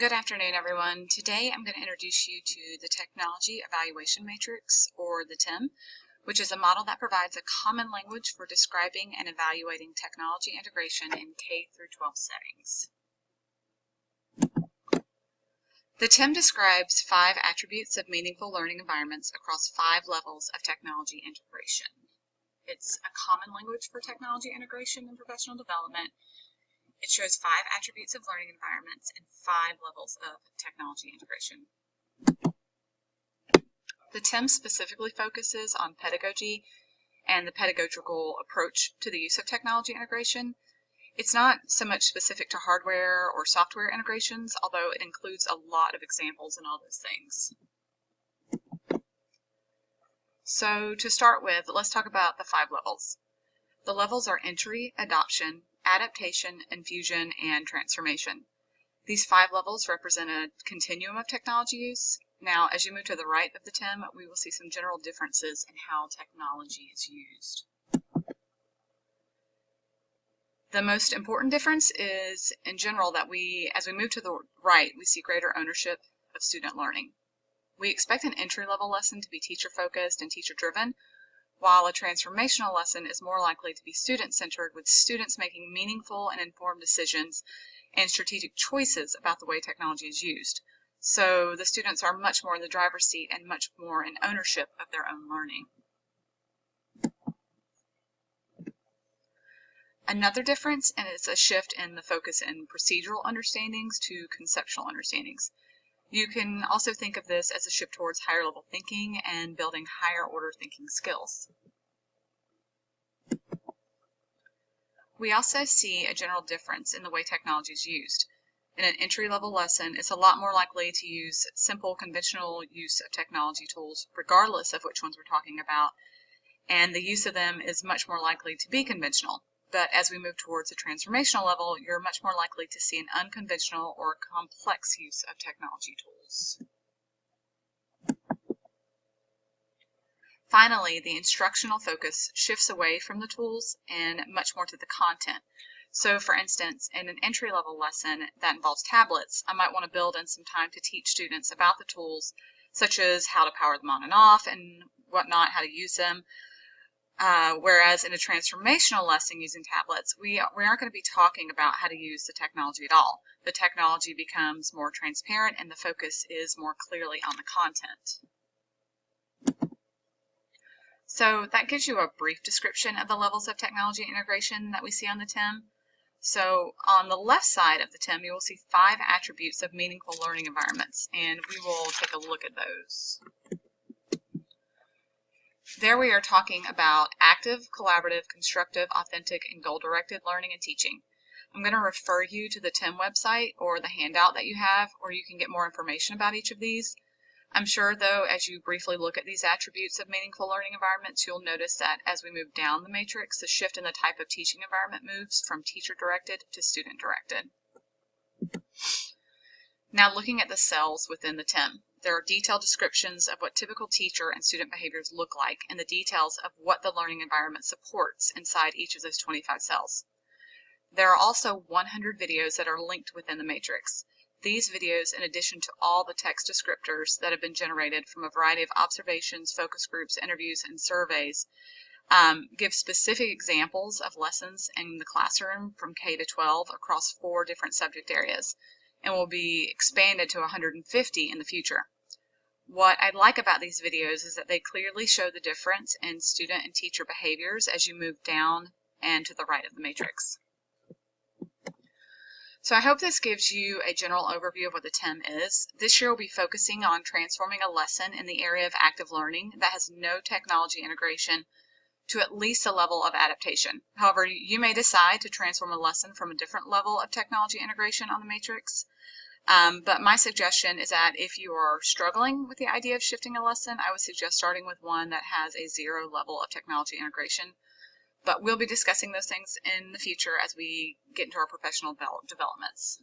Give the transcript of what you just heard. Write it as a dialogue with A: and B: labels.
A: Good afternoon, everyone. Today I'm going to introduce you to the Technology Evaluation Matrix, or the TEM, which is a model that provides a common language for describing and evaluating technology integration in K through 12 settings. The TEM describes 5 attributes of meaningful learning environments across 5 levels of technology integration. It's a common language for technology integration and professional development. It shows 5 attributes of learning environments and 5 levels of technology integration. The TEM specifically focuses on pedagogy and the pedagogical approach to the use of technology integration. It's not so much specific to hardware or software integrations, although it includes a lot of examples and all those things. So to start with, let's talk about the 5 levels. The levels are entry, adoption, adaptation, infusion, and transformation. These 5 levels represent a continuum of technology use. Now, as you move to the right of the TEM, we will see some general differences in how technology is used. The most important difference is, in general, that as we move to the right, we see greater ownership of student learning. We expect an entry-level lesson to be teacher-focused and teacher-driven, while a transformational lesson is more likely to be student-centered, with students making meaningful and informed decisions and strategic choices about the way technology is used. So the students are much more in the driver's seat and much more in ownership of their own learning. Another difference, and it's a shift in the focus in procedural understandings to conceptual understandings. You can also think of this as a shift towards higher level thinking and building higher order thinking skills. We also see a general difference in the way technology is used. In an entry-level lesson, it's a lot more likely to use simple conventional use of technology tools, regardless of which ones we're talking about, and the use of them is much more likely to be conventional. But as we move towards a transformational level, you're much more likely to see an unconventional or complex use of technology tools. Finally, the instructional focus shifts away from the tools and much more to the content. So for instance, in an entry-level lesson that involves tablets, I might want to build in some time to teach students about the tools, such as how to power them on and off and whatnot, how to use them. Whereas in a transformational lesson using tablets, we aren't going to be talking about how to use the technology at all. The technology becomes more transparent and the focus is more clearly on the content. So that gives you a brief description of the levels of technology integration that we see on the TEM. So on the left side of the TEM, you will see 5 attributes of meaningful learning environments, and we will take a look at those. There we are talking about active, collaborative, constructive, authentic, and goal-directed learning and teaching. I'm going to refer you to the TEM website or the handout that you have, or you can get more information about each of these. I'm sure, though, as you briefly look at these attributes of meaningful learning environments, you'll notice that as we move down the matrix, the shift in the type of teaching environment moves from teacher-directed to student-directed. Now looking at the cells within the TEM, there are detailed descriptions of what typical teacher and student behaviors look like and the details of what the learning environment supports inside each of those 25 cells. There are also 100 videos that are linked within the matrix. These videos, in addition to all the text descriptors that have been generated from a variety of observations, focus groups, interviews, and surveys, give specific examples of lessons in the classroom from K to 12 across 4 different subject areas, and will be expanded to 150 in the future. What I like about these videos is that they clearly show the difference in student and teacher behaviors as you move down and to the right of the matrix. So I hope this gives you a general overview of what the TEM is. This year we'll be focusing on transforming a lesson in the area of active learning that has no technology integration to at least a level of adaptation. However, you may decide to transform a lesson from a different level of technology integration on the matrix. But my suggestion is that if you are struggling with the idea of shifting a lesson, I would suggest starting with one that has a 0 level of technology integration. But we'll be discussing those things in the future as we get into our professional developments.